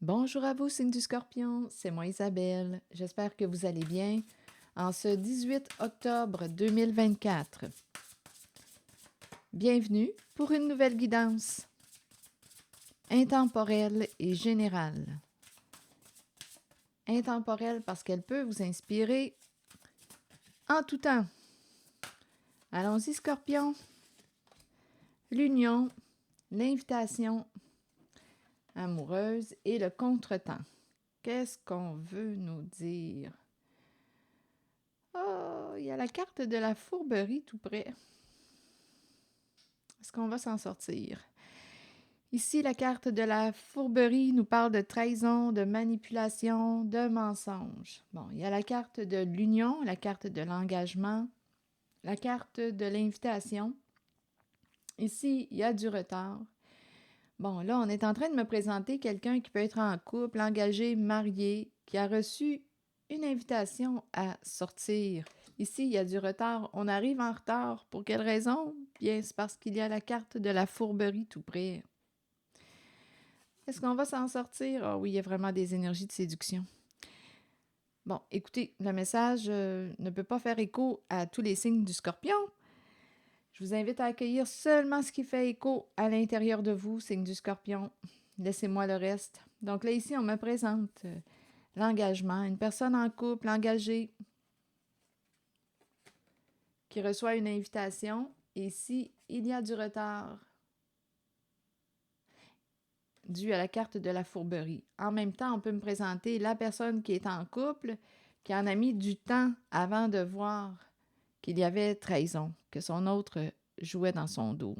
Bonjour à vous, signe du Scorpion, c'est moi Isabelle. J'espère que vous allez bien en ce 18 octobre 2024. Bienvenue pour une nouvelle guidance intemporelle et générale. Intemporelle parce qu'elle peut vous inspirer en tout temps. Allons-y, Scorpion. L'union, l'invitation amoureuse et le contretemps. Qu'est-ce qu'on veut nous dire? Oh, il y a la carte de la fourberie tout près. Est-ce qu'on va s'en sortir? Ici, la carte de la fourberie nous parle de trahison, de manipulation, de mensonge. Bon, il y a la carte de l'union, la carte de l'engagement, la carte de l'invitation. Ici, il y a du retard. Bon, là, on est en train de me présenter quelqu'un qui peut être en couple, engagé, marié, qui a reçu une invitation à sortir. Ici, il y a du retard. On arrive en retard. Pour quelle raison? Bien, c'est parce qu'il y a la carte de la fourberie tout près. Est-ce qu'on va s'en sortir? Ah oui, il y a vraiment des énergies de séduction. Bon, écoutez, le message ne peut pas faire écho à tous les signes du Scorpion. Je vous invite à accueillir seulement ce qui fait écho à l'intérieur de vous, signe du Scorpion. Laissez-moi le reste. Donc là, ici, on me présente l'engagement. Une personne en couple, engagée, qui reçoit une invitation. Et ici, il y a du retard dû à la carte de la fourberie. En même temps, on peut me présenter la personne qui est en couple, qui en a mis du temps avant de voir qu'il y avait trahison, que son autre jouait dans son dos.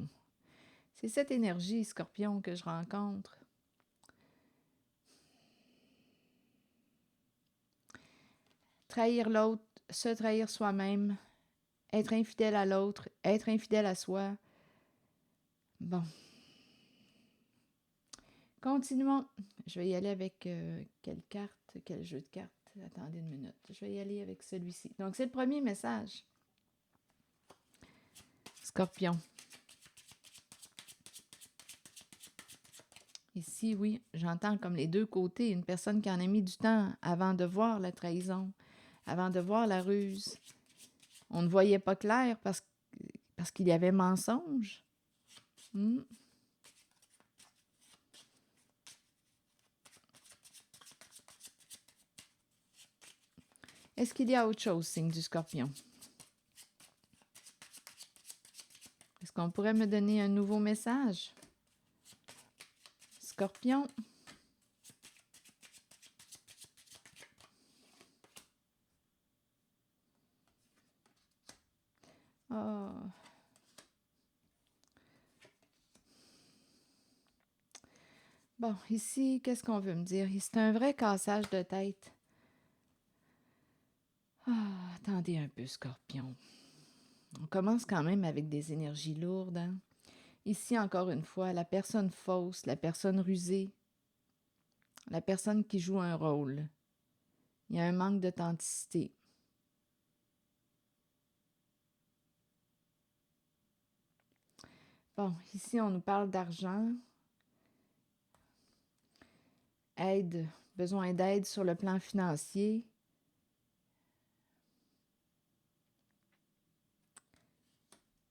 C'est cette énergie, Scorpion, que je rencontre. Trahir l'autre, se trahir soi-même, être infidèle à l'autre, être infidèle à soi. Bon. Continuons. Je vais y aller avec quelle carte, quel jeu de cartes. Attendez une minute. Je vais y aller avec celui-ci. Donc, c'est le premier message. Scorpion. Ici, oui, j'entends comme les deux côtés. Une personne qui en a mis du temps avant de voir la trahison, avant de voir la ruse. On ne voyait pas clair parce qu'il y avait mensonge. Est-ce qu'il y a autre chose, signe du Scorpion? Est-ce qu'on pourrait me donner un nouveau message? Scorpion. Oh. Bon, ici, qu'est-ce qu'on veut me dire? C'est un vrai cassage de tête. Ah, attendez un peu, Scorpion. On commence quand même avec des énergies lourdes. Hein? Ici, encore une fois, la personne fausse, la personne rusée, la personne qui joue un rôle. Il y a un manque d'authenticité. Bon, ici, on nous parle d'argent. Aide, besoin d'aide sur le plan financier.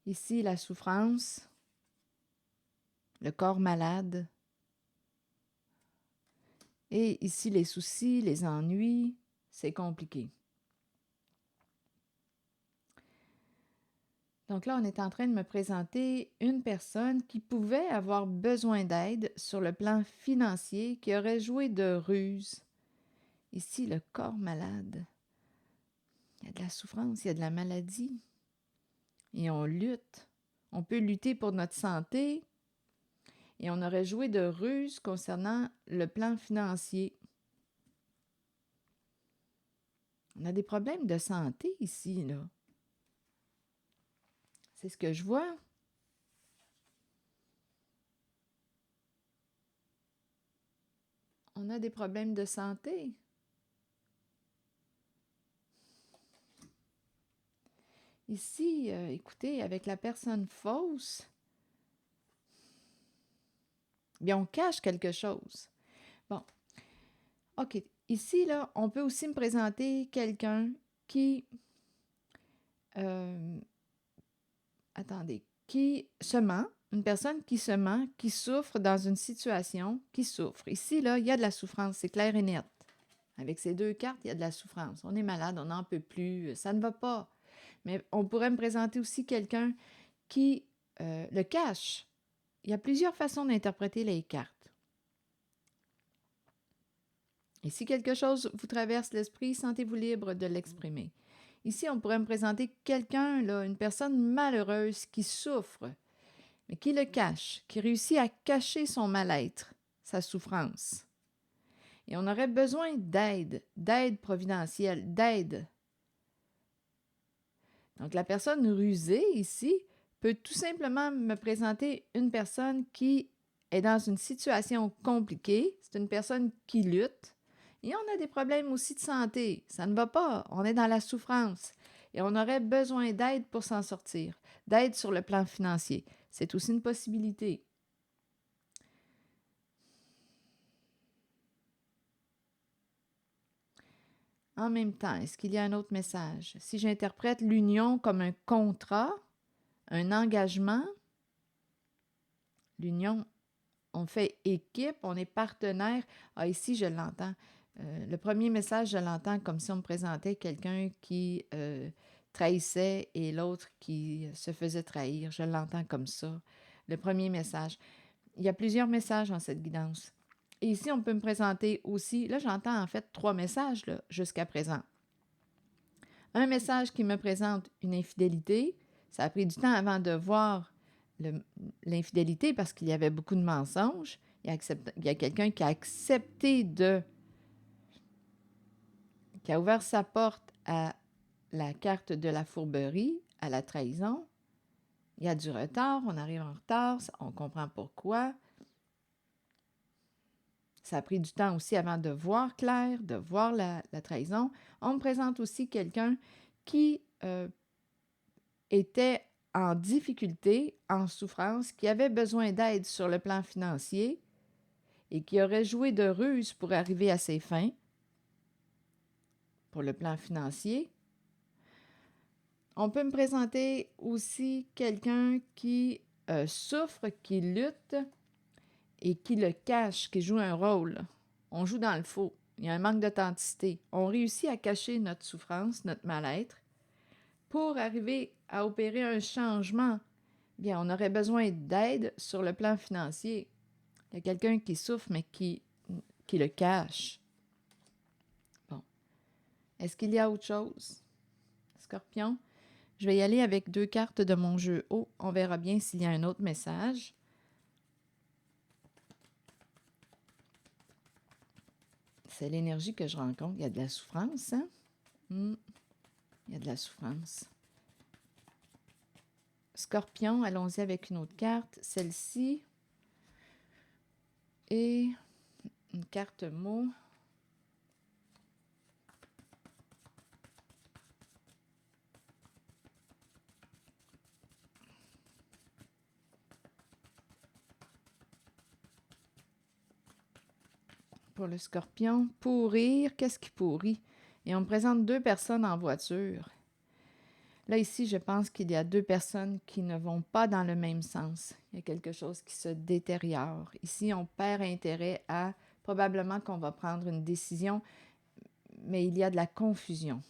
Ici, la souffrance, le corps malade. Et ici, les soucis, les ennuis, c'est compliqué. Donc là, on est en train de me présenter une personne qui pouvait avoir besoin d'aide sur le plan financier, qui aurait joué de ruse. Ici, le corps malade. Il y a de la souffrance, il y a de la maladie. Et on lutte. On peut lutter pour notre santé. Et on aurait joué de ruse concernant le plan financier. On a des problèmes de santé ici, là. C'est ce que je vois. On a des problèmes de santé. Ici, écoutez, avec la personne fausse, bien, on cache quelque chose. Bon, OK. Ici, là, on peut aussi me présenter quelqu'un qui... euh, attendez, qui se ment, une personne qui se ment, qui souffre dans une situation, qui souffre. Ici, là, il y a de la souffrance, c'est clair et net. Avec ces deux cartes, il y a de la souffrance. On est malade, on n'en peut plus, ça ne va pas. Mais on pourrait me présenter aussi quelqu'un qui le cache. Il y a plusieurs façons d'interpréter les cartes. Et si quelque chose vous traverse l'esprit, sentez-vous libre de l'exprimer. Ici, on pourrait me présenter quelqu'un, là, une personne malheureuse qui souffre, mais qui le cache, qui réussit à cacher son mal-être, sa souffrance. Et on aurait besoin d'aide providentielle, d'aide. Donc la personne rusée ici peut tout simplement me présenter une personne qui est dans une situation compliquée, c'est une personne qui lutte, et on a des problèmes aussi de santé, ça ne va pas, on est dans la souffrance, et on aurait besoin d'aide pour s'en sortir, d'aide sur le plan financier. C'est aussi une possibilité. En même temps, est-ce qu'il y a un autre message? Si j'interprète l'union comme un contrat, un engagement, l'union, on fait équipe, on est partenaire. Ah, ici, je l'entends. Le premier message, je l'entends comme si on me présentait quelqu'un qui trahissait et l'autre qui se faisait trahir. Je l'entends comme ça. Le premier message. Il y a plusieurs messages dans cette guidance. Et ici, on peut me présenter aussi, là, j'entends en fait 3 messages là, jusqu'à présent. Un message qui me présente une infidélité. Ça a pris du temps avant de voir l'infidélité parce qu'il y avait beaucoup de mensonges. Il y a quelqu'un qui a accepté qui a ouvert sa porte à la carte de la fourberie, à la trahison. Il y a du retard, on arrive en retard, on comprend pourquoi. Ça a pris du temps aussi avant de voir clair, de voir la trahison. On me présente aussi quelqu'un qui était en difficulté, en souffrance, qui avait besoin d'aide sur le plan financier et qui aurait joué de ruse pour arriver à ses fins, pour le plan financier. On peut me présenter aussi quelqu'un qui souffre, qui lutte et qui le cache, qui joue un rôle. On joue dans le faux. Il y a un manque d'authenticité. On réussit à cacher notre souffrance, notre mal-être, pour arriver à opérer un changement. Bien, on aurait besoin d'aide sur le plan financier. Il y a quelqu'un qui souffre, mais qui le cache. Bon. Est-ce qu'il y a autre chose? Scorpion? Je vais y aller avec 2 cartes de mon jeu haut. On verra bien s'il y a un autre message. C'est l'énergie que je rencontre. Il y a de la souffrance, hein? Il y a de la souffrance. Scorpion, allons-y avec une autre carte. Celle-ci. Et une carte mot. Pour le scorpion, pourrir, qu'est-ce qui pourrit? Et on me présente 2 personnes en voiture. Là, ici, je pense qu'il y a 2 personnes qui ne vont pas dans le même sens. Il y a quelque chose qui se détériore. Ici, on perd intérêt à probablement qu'on va prendre une décision, mais il y a de la confusion.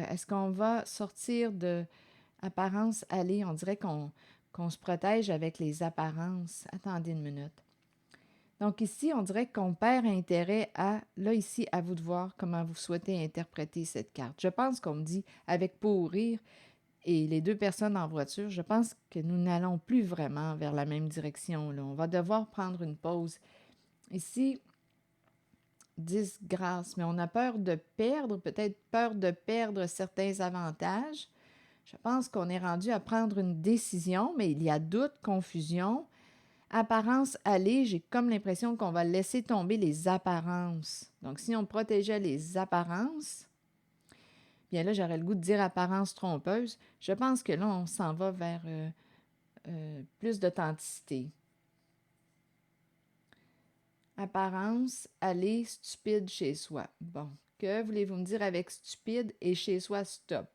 Est-ce qu'on va sortir de apparence aller? On dirait qu'on se protège avec les apparences. Attendez une minute. Donc ici, on dirait qu'on perd intérêt à, là ici, à vous de voir comment vous souhaitez interpréter cette carte. Je pense qu'on me dit, avec pourrir et les 2 personnes en voiture, je pense que nous n'allons plus vraiment vers la même direction, là. On va devoir prendre une pause. Ici, disgrâce, mais on a peur de perdre, peut-être peur de perdre certains avantages. Je pense qu'on est rendu à prendre une décision, mais il y a doute, confusion. Apparence aller, j'ai comme l'impression qu'on va laisser tomber les apparences. Donc, si on protégeait les apparences, bien là, j'aurais le goût de dire apparence trompeuse. Je pense que là, on s'en va vers plus d'authenticité. apparence, aller, stupide chez soi. Bon, que voulez-vous me dire avec stupide et chez soi, stop?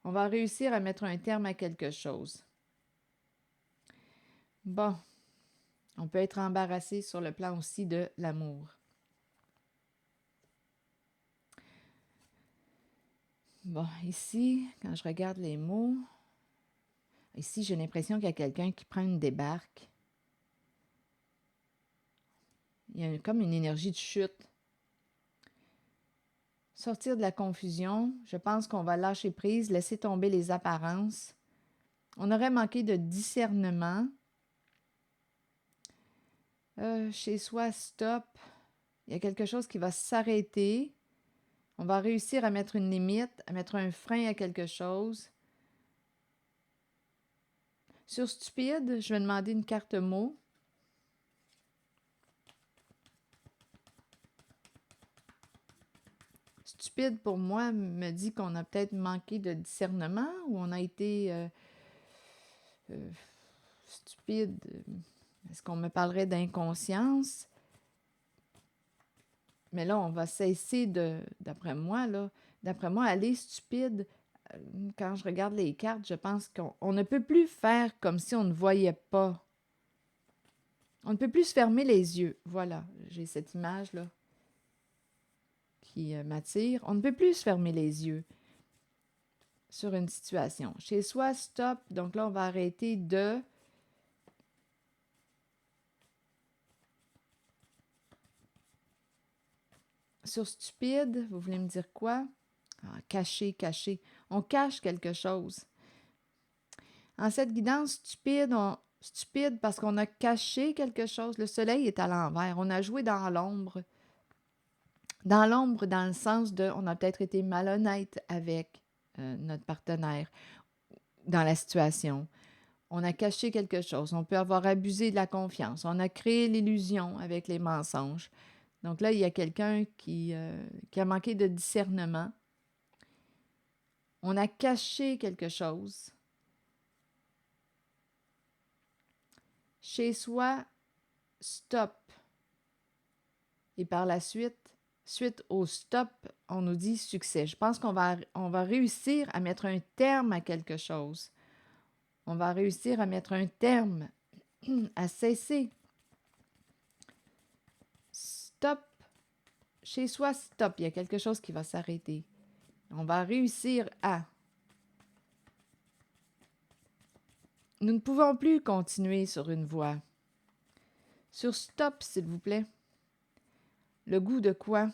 On va réussir à mettre un terme à quelque chose. Bon, on peut être embarrassé sur le plan aussi de l'amour. Bon, ici, quand je regarde les mots, ici, j'ai l'impression qu'il y a quelqu'un qui prend une débarque. Il y a comme une énergie de chute. Sortir de la confusion, je pense qu'on va lâcher prise, laisser tomber les apparences. On aurait manqué de discernement. Chez soi, stop. Il y a quelque chose qui va s'arrêter. On va réussir à mettre une limite, à mettre un frein à quelque chose. Sur stupide, je vais demander une carte mot. Stupide, pour moi, me dit qu'on a peut-être manqué de discernement ou on a été stupide. Est-ce qu'on me parlerait d'inconscience? Mais là, on va cesser d'après moi, aller stupide. Quand je regarde les cartes, je pense qu'on ne peut plus faire comme si on ne voyait pas. On ne peut plus se fermer les yeux. Voilà, j'ai cette image-là qui m'attire. On ne peut plus se fermer les yeux sur une situation. Chez soi, stop. Donc là, on va arrêter de... Sur stupide, vous voulez me dire quoi? Ah, cacher, cacher. On cache quelque chose. En cette guidance stupide, stupide parce qu'on a caché quelque chose. Le soleil est à l'envers. On a joué dans l'ombre. Dans l'ombre, dans le sens de, on a peut-être été malhonnête avec notre partenaire dans la situation. On a caché quelque chose. On peut avoir abusé de la confiance. On a créé l'illusion avec les mensonges. Donc là, il y a quelqu'un qui a manqué de discernement. On a caché quelque chose. Chez soi, stop. Et par la suite, suite au stop, on nous dit succès. Je pense qu'on va réussir à mettre un terme à quelque chose. On va réussir à mettre un terme, à cesser. Stop. Chez soi, stop. Il y a quelque chose qui va s'arrêter. On va réussir à... Nous ne pouvons plus continuer sur une voie. Sur stop, s'il vous plaît. Le goût de quoi?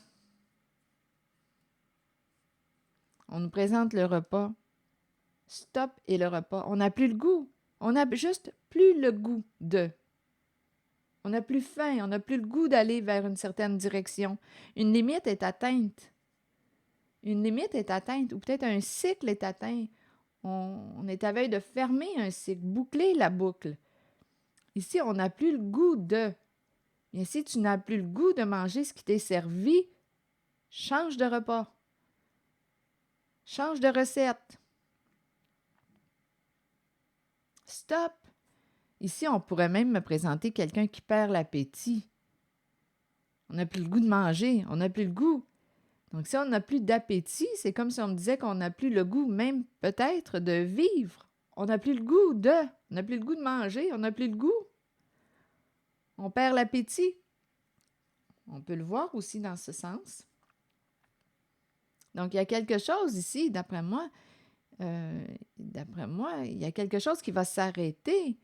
On nous présente le repas. Stop et le repas. On n'a plus le goût. On n'a juste plus le goût de. On n'a plus faim, on n'a plus le goût d'aller vers une certaine direction. Une limite est atteinte. Une limite est atteinte, ou peut-être un cycle est atteint. On est à veille de fermer un cycle, boucler la boucle. Ici, on n'a plus le goût de. Mais si tu n'as plus le goût de manger ce qui t'est servi, change de repas. Change de recette. Stop. Ici, on pourrait même me présenter quelqu'un qui perd l'appétit. On n'a plus le goût de manger, on n'a plus le goût. Donc, si on n'a plus d'appétit, c'est comme si on me disait qu'on n'a plus le goût même peut-être de vivre. On n'a plus le goût de. On n'a plus le goût de manger, on n'a plus le goût. On perd l'appétit. On peut le voir aussi dans ce sens. Donc, il y a quelque chose ici, d'après moi, il y a quelque chose qui va s'arrêter.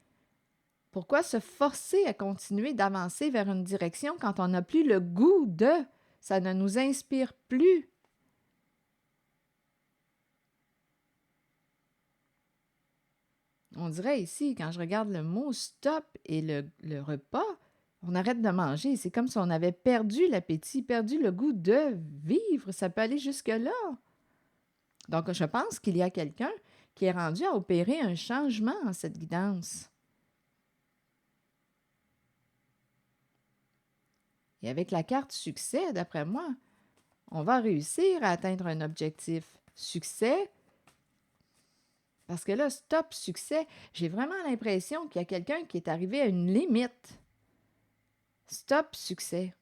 Pourquoi se forcer à continuer d'avancer vers une direction quand on n'a plus le goût de? Ça ne nous inspire plus. On dirait ici, quand je regarde le mot stop et le repas, on arrête de manger. C'est comme si on avait perdu l'appétit, perdu le goût de vivre. Ça peut aller jusque-là. Donc, je pense qu'il y a quelqu'un qui est rendu à opérer un changement en cette guidance. Et avec la carte succès, d'après moi, on va réussir à atteindre un objectif. Succès, parce que là, stop, succès, j'ai vraiment l'impression qu'il y a quelqu'un qui est arrivé à une limite. Stop, succès.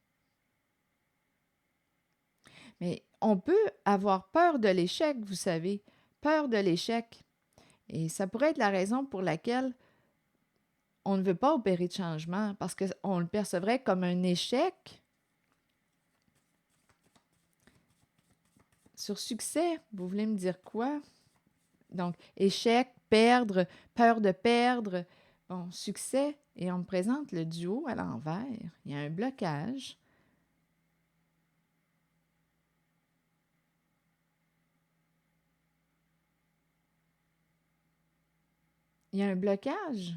Mais on peut avoir peur de l'échec, vous savez, peur de l'échec. Et ça pourrait être la raison pour laquelle on ne veut pas opérer de changement, parce qu'on le percevrait comme un échec. Sur succès, vous voulez me dire quoi? Donc, échec, perdre, peur de perdre. Bon, succès, et on me présente le duo à l'envers. Il y a un blocage. Il y a un blocage.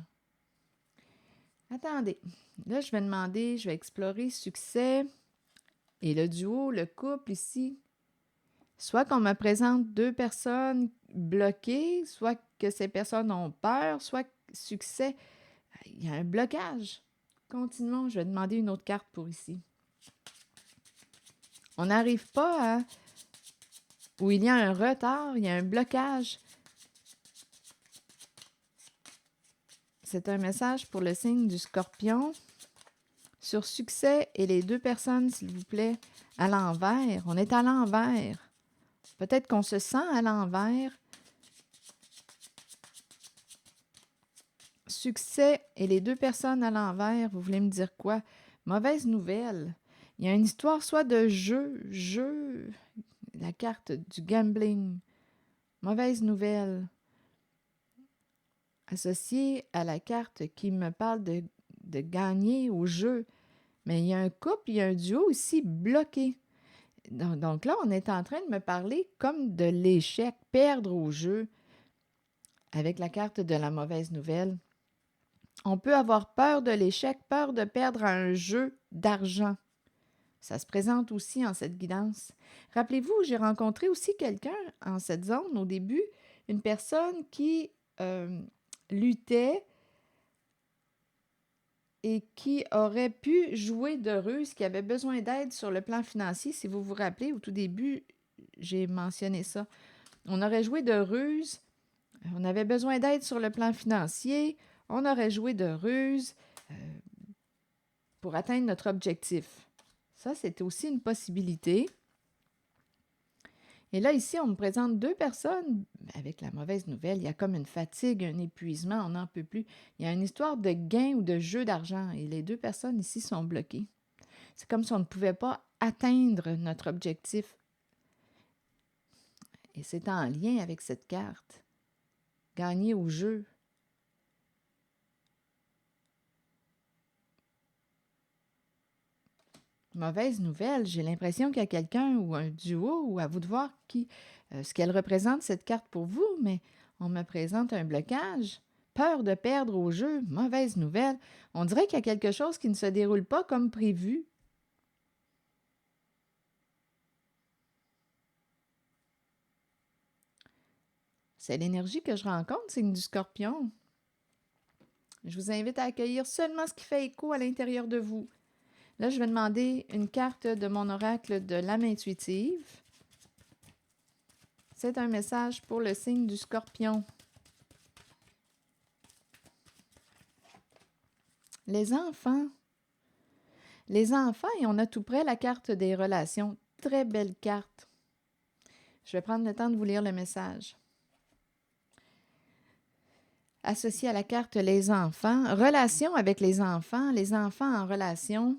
Attendez. Là, je vais demander, je vais explorer succès et le duo, le couple ici. Soit qu'on me présente deux personnes bloquées, soit que ces personnes ont peur, soit succès. Il y a un blocage. Continuons, je vais demander une autre carte pour ici. On n'arrive pas à... Où il y a un retard, il y a un blocage. C'est un message pour le signe du Scorpion. Sur succès et les deux personnes, s'il vous plaît, à l'envers. On est à l'envers. Peut-être qu'on se sent à l'envers. Succès et les deux personnes à l'envers, vous voulez me dire quoi? Mauvaise nouvelle. Il y a une histoire soit de jeu, la carte du gambling. Mauvaise nouvelle. Associée à la carte qui me parle de gagner au jeu. Mais il y a un couple, il y a un duo ici bloqué. Donc là, on est en train de me parler comme de l'échec, perdre au jeu, avec la carte de la mauvaise nouvelle. On peut avoir peur de l'échec, peur de perdre à un jeu d'argent. Ça se présente aussi en cette guidance. Rappelez-vous, j'ai rencontré aussi quelqu'un en cette zone au début, une personne qui luttait et qui aurait pu jouer de ruse, qui avait besoin d'aide sur le plan financier. Si vous vous rappelez, au tout début, j'ai mentionné ça. On aurait joué de ruse, on avait besoin d'aide sur le plan financier, on aurait joué de ruse pour atteindre notre objectif. Ça, c'était aussi une possibilité. Et là, ici, on me présente deux personnes avec la mauvaise nouvelle. Il y a comme une fatigue, un épuisement, on n'en peut plus. Il y a une histoire de gain ou de jeu d'argent et les deux personnes ici sont bloquées. C'est comme si on ne pouvait pas atteindre notre objectif. Et c'est en lien avec cette carte. Gagner au jeu. Mauvaise nouvelle, j'ai l'impression qu'il y a quelqu'un ou un duo ou à vous de voir ce qu'elle représente cette carte pour vous, mais on me présente un blocage, peur de perdre au jeu, mauvaise nouvelle. On dirait qu'il y a quelque chose qui ne se déroule pas comme prévu. C'est l'énergie que je rencontre, signe du Scorpion. Je vous invite à accueillir seulement ce qui fait écho à l'intérieur de vous. Là, je vais demander une carte de mon oracle de l'âme intuitive. C'est un message pour le signe du Scorpion. Les enfants. Les enfants, et on a tout près la carte des relations. Très belle carte. Je vais prendre le temps de vous lire le message. Associé à la carte les enfants, relation avec les enfants en relation,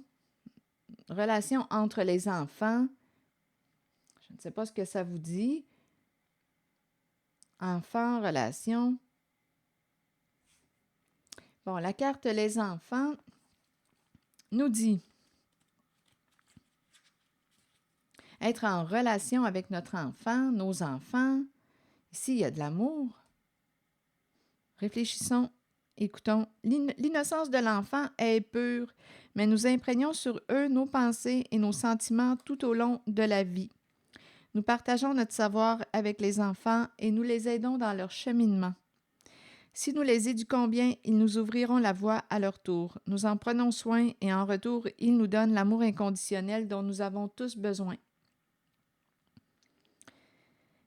relation entre les enfants. Je ne sais pas ce que ça vous dit. Enfants, relation. Bon, la carte les enfants nous dit être en relation avec notre enfant, nos enfants. Ici, il y a de l'amour. Réfléchissons, écoutons. L'innocence de l'enfant est pure, mais nous imprégnons sur eux nos pensées et nos sentiments tout au long de la vie. Nous partageons notre savoir avec les enfants et nous les aidons dans leur cheminement. Si nous les éduquons bien, ils nous ouvriront la voie à leur tour. Nous en prenons soin et en retour, ils nous donnent l'amour inconditionnel dont nous avons tous besoin.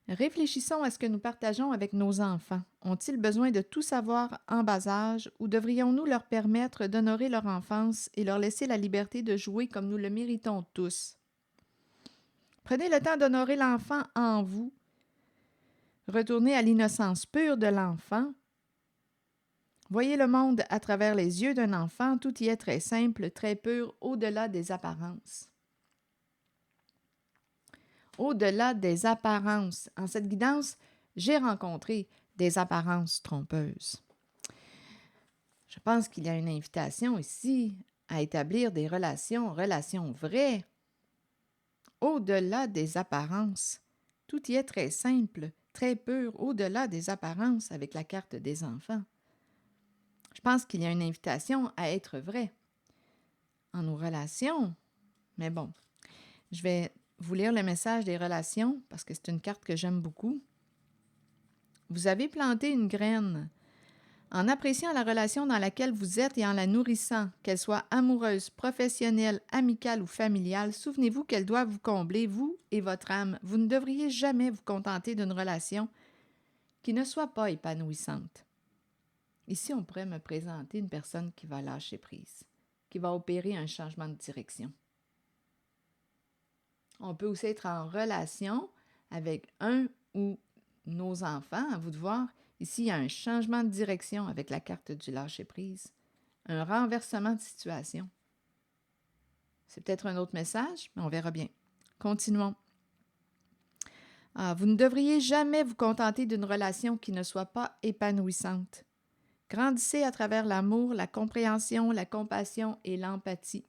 Réfléchissons à ce que nous partageons avec nos enfants. Ont-ils besoin de tout savoir en bas âge ou devrions-nous leur permettre d'honorer leur enfance et leur laisser la liberté de jouer comme nous le méritons tous? Prenez le temps d'honorer l'enfant en vous. Retournez à l'innocence pure de l'enfant. Voyez le monde à travers les yeux d'un enfant. Tout y est très simple, très pur, au-delà des apparences. Au-delà des apparences. En cette guidance, j'ai rencontré des apparences trompeuses. Je pense qu'il y a une invitation ici à établir des relations vraies, au-delà des apparences. Tout y est très simple, très pur, au-delà des apparences avec la carte des enfants. Je pense qu'il y a une invitation à être vrai en nos relations. Mais bon, je vais vous lire le message des relations parce que c'est une carte que j'aime beaucoup. Vous avez planté une graine. En appréciant la relation dans laquelle vous êtes et en la nourrissant, qu'elle soit amoureuse, professionnelle, amicale ou familiale, souvenez-vous qu'elle doit vous combler, vous et votre âme. Vous ne devriez jamais vous contenter d'une relation qui ne soit pas épanouissante. Ici, on pourrait me présenter une personne qui va lâcher prise, qui va opérer un changement de direction. On peut aussi être en relation avec un ou nos enfants, à vous de voir. Ici, il y a un changement de direction avec la carte du lâcher-prise, un renversement de situation. C'est peut-être un autre message, mais on verra bien. Continuons. Vous ne devriez jamais vous contenter d'une relation qui ne soit pas épanouissante. Grandissez à travers l'amour, la compréhension, la compassion et l'empathie.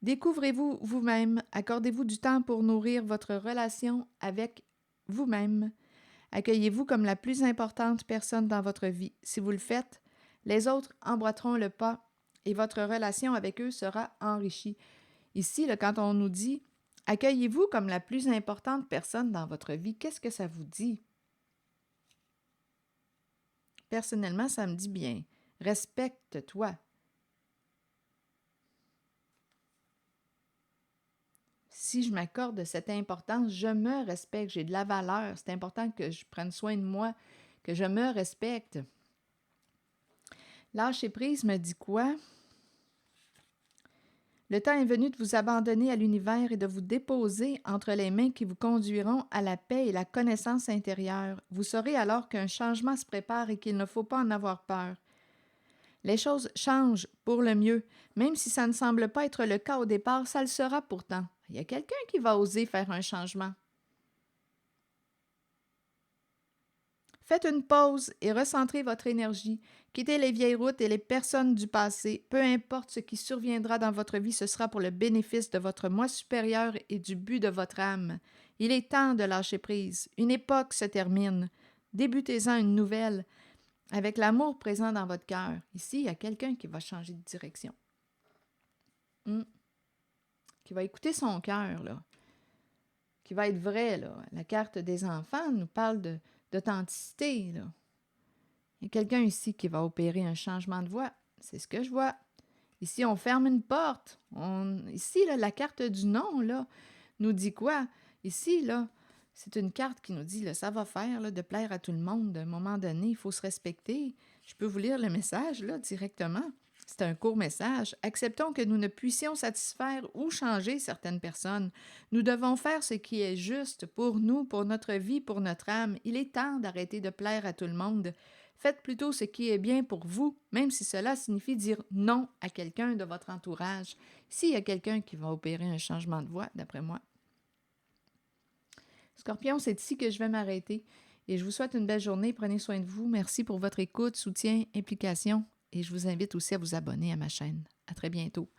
Découvrez-vous vous-même, accordez-vous du temps pour nourrir votre relation avec vous-même. Accueillez-vous comme la plus importante personne dans votre vie. Si vous le faites, les autres emboîteront le pas et votre relation avec eux sera enrichie. Ici, quand on nous dit « Accueillez-vous comme la plus importante personne dans votre vie », qu'est-ce que ça vous dit? Personnellement, ça me dit bien « Respecte-toi ». Si je m'accorde cette importance, je me respecte, j'ai de la valeur. C'est important que je prenne soin de moi, que je me respecte. Lâcher prise me dit quoi? Le temps est venu de vous abandonner à l'univers et de vous déposer entre les mains qui vous conduiront à la paix et la connaissance intérieure. Vous saurez alors qu'un changement se prépare et qu'il ne faut pas en avoir peur. Les choses changent pour le mieux. Même si ça ne semble pas être le cas au départ, ça le sera pourtant. Il y a quelqu'un qui va oser faire un changement. Faites une pause et recentrez votre énergie. Quittez les vieilles routes et les personnes du passé. Peu importe ce qui surviendra dans votre vie, ce sera pour le bénéfice de votre moi supérieur et du but de votre âme. Il est temps de lâcher prise. Une époque se termine. Débutez-en une nouvelle avec l'amour présent dans votre cœur. Ici, il y a quelqu'un qui va changer de direction. Qui va écouter son cœur, là. Qui va être vrai, là. La carte des enfants nous parle d'authenticité, là. Il y a quelqu'un ici qui va opérer un changement de voix. C'est ce que je vois. Ici, on ferme une porte. Ici, là, la carte du non, là, nous dit quoi? Ici, là, c'est une carte qui nous dit, là, ça va faire, là, de plaire à tout le monde. À un moment donné, il faut se respecter. Je peux vous lire le message, là, directement. C'est un court message. Acceptons que nous ne puissions satisfaire ou changer certaines personnes. Nous devons faire ce qui est juste pour nous, pour notre vie, pour notre âme. Il est temps d'arrêter de plaire à tout le monde. Faites plutôt ce qui est bien pour vous, même si cela signifie dire non à quelqu'un de votre entourage. S'il y a quelqu'un qui va opérer un changement de voix, d'après moi. Scorpion, c'est ici que je vais m'arrêter. Et je vous souhaite une belle journée. Prenez soin de vous. Merci pour votre écoute, soutien, implication. Et je vous invite aussi à vous abonner à ma chaîne. À très bientôt.